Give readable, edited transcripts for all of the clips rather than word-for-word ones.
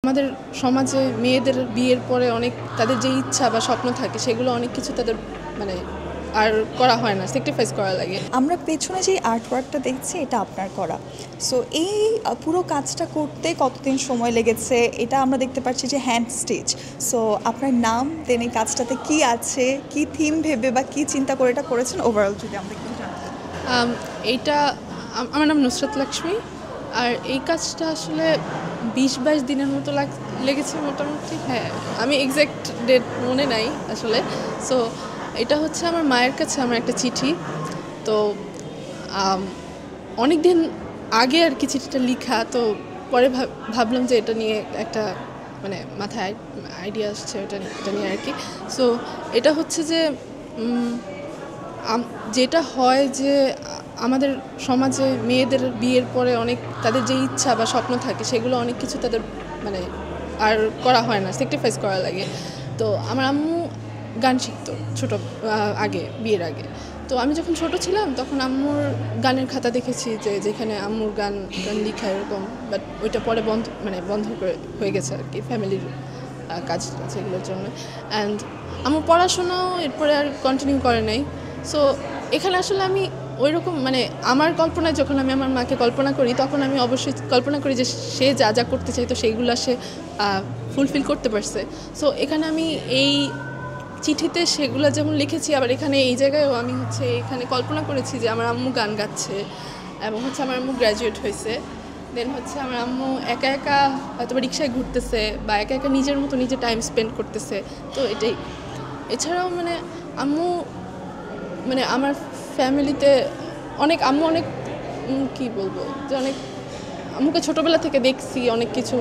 আমাদের সমাজে মেয়েদের বিয়ের পরে অনেক তাদের যে ইচ্ছা বা স্বপ্ন থাকে সেগুলো অনেক কিছু তাদের মানে আর করা হয় না, স্যাক্রিফাইস করা লাগে। আমরা পেছনে যে আর্টওয়ার্কটা দেখছি এটা আপনার করা। সো এই পুরো কাজটা করতে কতদিন সময় লেগেছে? এটা আমরা দেখতে পাচ্ছি যে হ্যান্ড স্টিচ। সো আপনার নাম দেন এই কাজটাতে কি আছে, কি থিম ভেবে বা কি চিন্তা করে এটা করেছেন ওভারঅল যদি আমরা একটু জানাতেন। এইটা আমার নাম নুসরাত লক্ষ্মী। আর এই কাজটা আসলে 20-22 দিনের মতো লেগেছে মোটামুটি। হ্যাঁ, আমি এক্স্যাক্ট ডেট মনে নাই আসলে। সো এটা হচ্ছে আমার মায়ের কাছে আমার একটা চিঠি। তো অনেক দিন আগে আর কি চিঠিটা লিখা, তো পরে ভাবলাম যে এটা নিয়ে একটা মানে মাথায় আইডিয়া আসছে এটা নিয়ে আর কি। সো এটা হচ্ছে যে যেটা হয় যে আমাদের সমাজে মেয়েদের বিয়ের পরে অনেক তাদের যে ইচ্ছা বা স্বপ্ন থাকে সেগুলো অনেক কিছু তাদের মানে আর করা হয় না, স্যাক্রিফাইস করা লাগে। তো আমার আম্মু গান শিখতো আগে, বিয়ের আগে। তো আমি যখন ছোট ছিলাম তখন আম্মুর গানের খাতা দেখেছি যেখানে আম্মুর গান লেখা এরকম, বাট ওইটা পরে বন্ধ হয়ে গেছে আর কি ফ্যামিলির কাজ সেগুলোর জন্য। অ্যান্ড আমার পড়াশোনাও এরপরে আর কন্টিনিউ করে নাই। সো এখানে আসলে আমি ওই রকম মানে আমার কল্পনায় যখন আমি আমার মাকে কল্পনা করি তখন আমি অবশ্যই কল্পনা করি যে সে যা যা করতে চাইতো সেইগুলো সে ফুলফিল করতে পারছে। সো এখানে আমি এই চিঠিতে সেগুলো যেমন লিখেছি, আবার এখানে এই জায়গায়ও আমি হচ্ছে এখানে কল্পনা করেছি যে আমার আম্মু গান গাচ্ছে এবং হচ্ছে আমার আম্মু গ্র্যাজুয়েট হয়েছে। দেন হচ্ছে আমার আম্মু একা একা হয়তো রিক্সায় ঘুরতেছে বা একা একা নিজের মতো নিজে টাইম স্পেন্ড করতেছে। তো এটাই। এছাড়াও মানে আম্মু মানে আমার ফ্যামিলিতে আম্মু অনেক কী বলবো যে অনেক আম্মুকে ছোটোবেলা থেকে দেখছি অনেক কিছু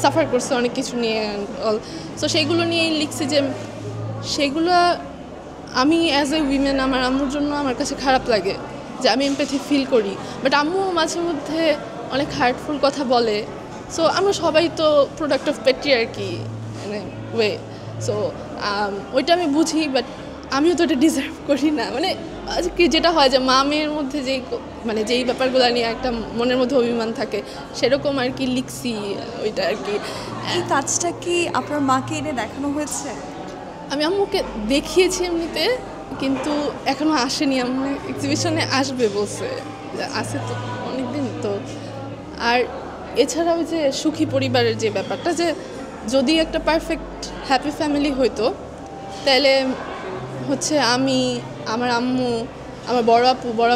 সাফার করছে অনেক কিছু নিয়ে অল। সো সেইগুলো নিয়েই লিখছি যে সেগুলো আমি অ্যাজ এ উইমেন আমার আম্মুর জন্য আমার কাছে খারাপ লাগে যে আমি এমপ্যাথি ফিল করি, বাট আম্মু মাঝে মধ্যে অনেক হার্টফুল কথা বলে। সো আমরা সবাই তো প্রোডাক্ট অফ প্যাট্রিয়ার্কি মানে ওয়ে। সো ওইটা আমি বুঝি, বাট আমিও তো এটা ডিজার্ভ করি না। মানে কি যেটা হয় যে মা মেয়ের মধ্যে যেই ব্যাপারগুলো নিয়ে একটা মনের মধ্যে অভিমান থাকে সেরকম আর কি লিখছি ওইটা আর কি। এই কাজটা কি আপনার মাকে এনে দেখানো হয়েছে? আমি আম্মুকে দেখিয়েছি এমনিতে, কিন্তু এখনও আসেনি। আম্মু এক্সিবিশনে আসবে বলছে, আছে তো অনেক দিন তো। আর এছাড়াও যে সুখী পরিবারের যে ব্যাপারটা, যে যদি একটা পারফেক্ট হ্যাপি ফ্যামিলি হইতো তাহলে হচ্ছে আমি, আমার আম্মু, আমার বড়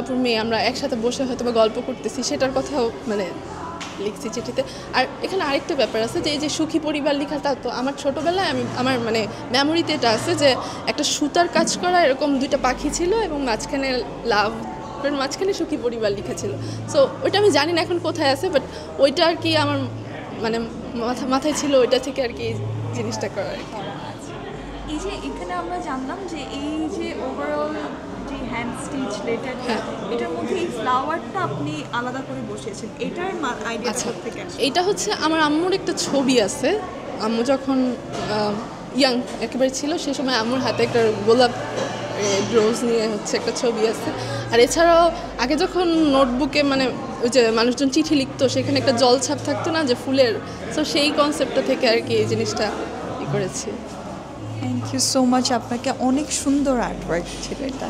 আপুর মেয়ে আমরা একসাথে বসে হয়তো বা গল্প করতেছি, সেটার কথাও মানে লিখছি চিঠিতে। আর এখানে আরেকটা ব্যাপার আছে যে এই যে সুখী পরিবার লেখাটা, তো আমার ছোটোবেলায় আমার মানে মেমোরিতে এটা আছে যে একটা সুতার কাজ করা এরকম দুইটা পাখি ছিল এবং মাঝখানে মাঝখানে সুখী পরিবার লেখা ছিল। সো ওইটা আমি জানি না এখন কোথায় আছে, বাট ওইটা আর কি আমার মানে মাথায় ছিল, ওইটা থেকে আর কি জিনিসটা করা আর কি। এই যে এখানে আমরা জানলাম যে এই যে ওভারঅল যে হ্যান্ড স্টিচ লেটারটা, এটার মধ্যে এই ফ্লাওয়ারটা আপনি আলাদা করে বসিয়েছেন, এটার আইডিয়া থেকে আসে? এইটা হচ্ছে আমার আম্মুর একটা ছবি আছে। আম্মু যখন ইয়াং একেবারে ছিল সেই সময় আম্মুর হাতে একটা গোলাপ রোজ নিয়ে হচ্ছে একটা ছবি আছে। আর এছাড়াও আগে যখন নোটবুকে মানে ওই যে মানুষজন চিঠি লিখতো সেখানে একটা জলছাপ থাকতো না যে ফুলের, সো সেই কনসেপ্টটা থেকে আর কি এই জিনিসটা করেছি। থ্যাংক ইউ সো মাচ, আপনাকে অনেক সুন্দর আর্টওয়ার্ক ছিল এটা।